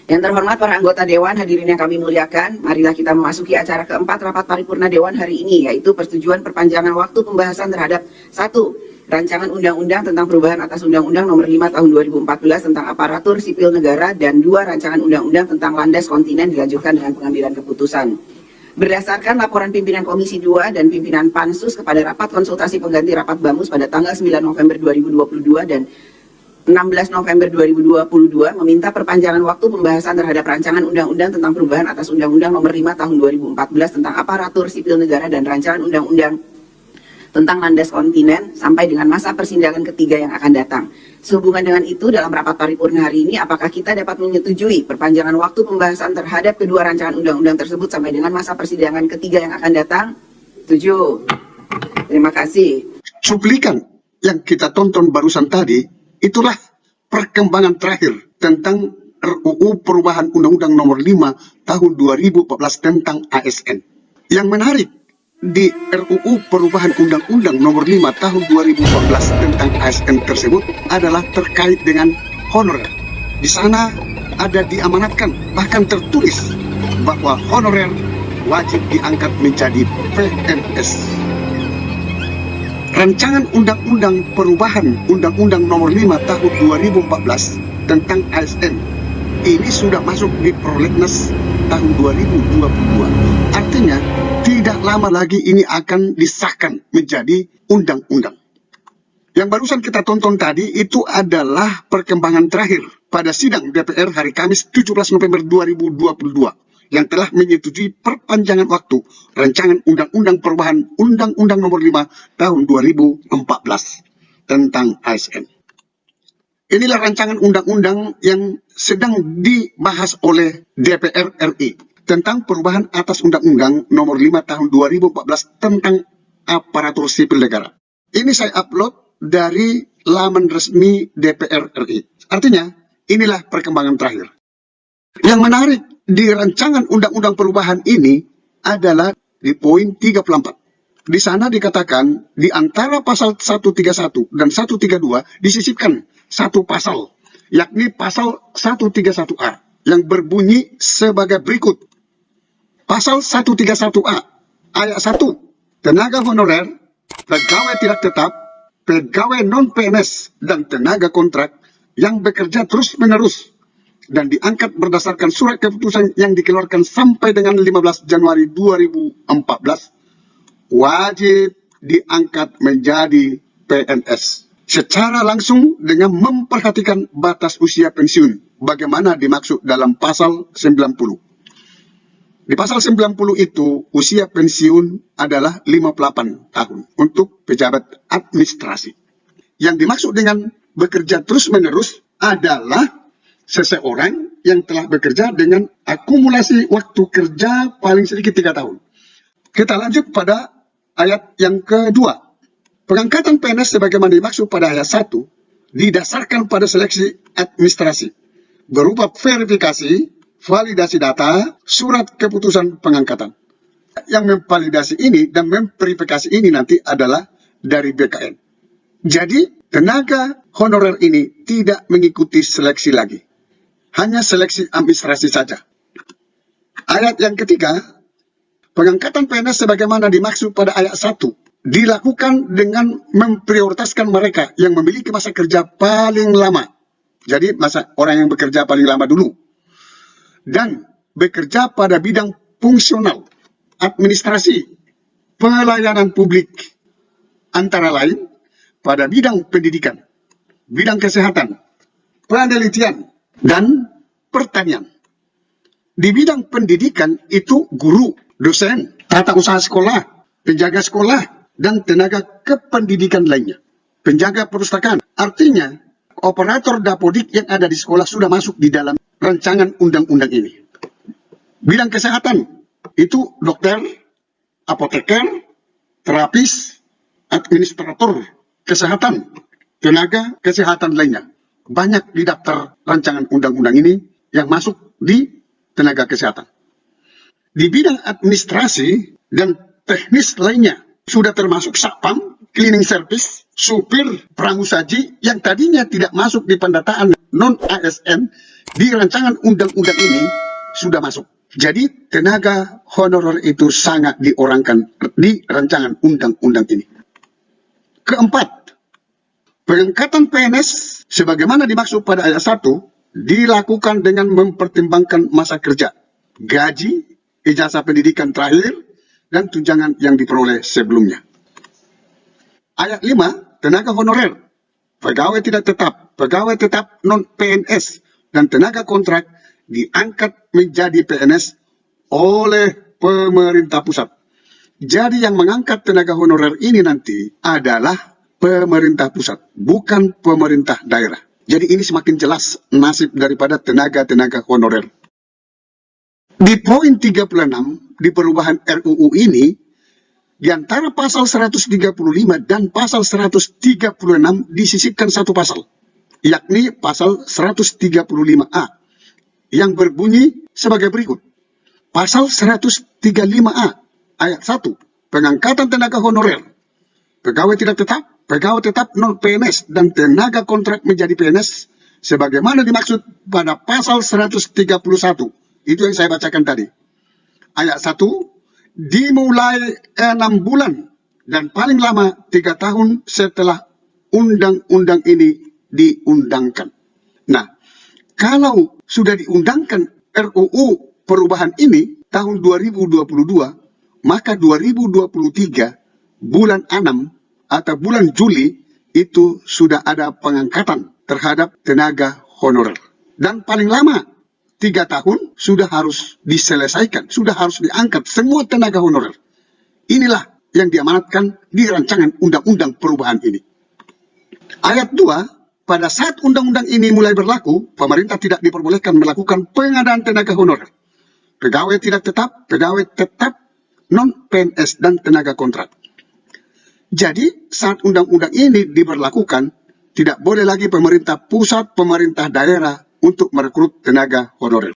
Yang terhormat para anggota Dewan, hadirin yang kami muliakan, marilah kita memasuki acara keempat rapat paripurna Dewan hari ini, yaitu persetujuan perpanjangan waktu pembahasan terhadap 1. Rancangan Undang-Undang tentang perubahan atas Undang-Undang Nomor 5 Tahun 2014 tentang Aparatur Sipil Negara, dan 2. Rancangan Undang-Undang tentang Landas Kontinen dilanjutkan dengan pengambilan keputusan. Berdasarkan laporan pimpinan Komisi 2 dan pimpinan Pansus kepada rapat konsultasi pengganti rapat BAMUS pada tanggal 9 November 2022 dan 16 November 2022 meminta perpanjangan waktu pembahasan terhadap rancangan undang-undang tentang perubahan atas Undang-Undang Nomor 5 Tahun 2014 tentang Aparatur Sipil Negara dan rancangan undang-undang tentang Landas Kontinen sampai dengan masa persidangan ketiga yang akan datang. Sehubungan dengan itu, dalam rapat paripurna hari ini, apakah kita dapat menyetujui perpanjangan waktu pembahasan terhadap kedua rancangan undang-undang tersebut sampai dengan masa persidangan ketiga yang akan datang? Setuju. Terima kasih. Cuplikan yang kita tonton barusan tadi, itulah perkembangan terakhir tentang RUU Perubahan Undang-Undang Nomor 5 Tahun 2014 tentang ASN. Yang menarik di RUU Perubahan Undang-Undang Nomor 5 Tahun 2014 tentang ASN tersebut adalah terkait dengan honorer. Di sana ada diamanatkan, bahkan tertulis bahwa honorer wajib diangkat menjadi PNS. Rancangan Undang-Undang Perubahan Undang-Undang Nomor 5 Tahun 2014 tentang ASN ini sudah masuk di prolegnas tahun 2022. Artinya, tidak lama lagi ini akan disahkan menjadi undang-undang. Yang barusan kita tonton tadi itu adalah perkembangan terakhir pada sidang DPR hari Kamis 17 November 2022. Yang telah menyetujui perpanjangan waktu rancangan Undang-Undang Perubahan Undang-Undang Nomor 5 Tahun 2014 tentang ASN. Inilah rancangan undang-undang yang sedang dibahas oleh DPR RI tentang perubahan atas Undang-Undang Nomor 5 Tahun 2014 tentang Aparatur Sipil Negara. Ini saya upload dari laman resmi DPR RI. Artinya, inilah perkembangan terakhir. Yang menarik di rancangan undang-undang perubahan ini adalah di poin 34. Di sana dikatakan di antara pasal 131 dan 132 disisipkan satu pasal, yakni pasal 131A yang berbunyi sebagai berikut. Pasal 131A ayat 1, tenaga honorer, pegawai tidak tetap, pegawai non-PNS dan tenaga kontrak yang bekerja terus-menerus dan diangkat berdasarkan surat keputusan yang dikeluarkan sampai dengan 15 Januari 2014, wajib diangkat menjadi PNS secara langsung dengan memperhatikan batas usia pensiun, bagaimana dimaksud dalam pasal 90. Di pasal 90 itu, usia pensiun adalah 58 tahun untuk pejabat administrasi. Yang dimaksud dengan bekerja terus-menerus adalah seseorang yang telah bekerja dengan akumulasi waktu kerja paling sedikit 3 tahun. Kita lanjut pada ayat yang kedua. Pengangkatan PNS sebagaimana dimaksud pada ayat 1 didasarkan pada seleksi administrasi berupa verifikasi, validasi data, surat keputusan pengangkatan. Yang memvalidasi ini dan memverifikasi ini nanti adalah dari BKN. Jadi, tenaga honorer ini tidak mengikuti seleksi lagi. Hanya seleksi administrasi saja. Ayat yang ketiga, pengangkatan PNS sebagaimana dimaksud pada ayat 1 dilakukan dengan memprioritaskan mereka yang memiliki masa kerja paling lama. Jadi masa orang yang bekerja paling lama dulu. Dan bekerja pada bidang fungsional, administrasi, pelayanan publik, antara lain pada bidang pendidikan, bidang kesehatan, penelitian, dan pertanian. Di bidang pendidikan itu guru, dosen, tata usaha sekolah, penjaga sekolah, dan tenaga kependidikan lainnya. Penjaga perpustakaan. Artinya, operator dapodik yang ada di sekolah sudah masuk di dalam rancangan undang-undang ini. Bidang kesehatan, itu dokter, apoteker, terapis, administrator kesehatan, tenaga kesehatan lainnya. Banyak di daftar rancangan undang-undang ini yang masuk di tenaga kesehatan. Di bidang administrasi dan teknis lainnya, sudah termasuk satpam, cleaning service, supir, pramusaji yang tadinya tidak masuk di pendataan non-ASN, di rancangan undang-undang ini sudah masuk. Jadi tenaga honorer itu sangat diorangkan di rancangan undang-undang ini. Keempat, pengangkatan PNS sebagaimana dimaksud pada ayat 1 dilakukan dengan mempertimbangkan masa kerja, gaji, ijazah pendidikan terakhir, dan tunjangan yang diperoleh sebelumnya. Ayat 5, tenaga honorer, pegawai tidak tetap, pegawai tetap non-PNS, dan tenaga kontrak diangkat menjadi PNS oleh pemerintah pusat. Jadi yang mengangkat tenaga honorer ini nanti adalah pemerintah pusat, bukan pemerintah daerah. Jadi ini semakin jelas nasib daripada tenaga-tenaga honorer. Di poin 36 di perubahan RUU ini, di antara pasal 135 dan pasal 136 disisipkan satu pasal, yakni pasal 135A, yang berbunyi sebagai berikut. Pasal 135A, ayat 1, pengangkatan tenaga honorer, pegawai tidak tetap, pegawai tetap non-PNS, dan tenaga kontrak menjadi PNS, sebagaimana dimaksud pada pasal 131. Itu yang saya bacakan tadi. Ayat 1, dimulai 6 bulan dan paling lama 3 tahun setelah undang-undang ini diundangkan. Nah, kalau sudah diundangkan RUU perubahan ini tahun 2022, maka 2023 bulan 6 atau bulan Juli itu sudah ada pengangkatan terhadap tenaga honorer. Dan paling lama 3 tahun sudah harus diselesaikan, sudah harus diangkat semua tenaga honorer. Inilah yang diamanatkan di rancangan undang-undang perubahan ini. Ayat 2, pada saat undang-undang ini mulai berlaku, pemerintah tidak diperbolehkan melakukan pengadaan tenaga honorer, pegawai tidak tetap, pegawai tetap, non-PNS, dan tenaga kontrak. Jadi, saat undang-undang ini diberlakukan, tidak boleh lagi pemerintah pusat, pemerintah daerah untuk merekrut tenaga honorer.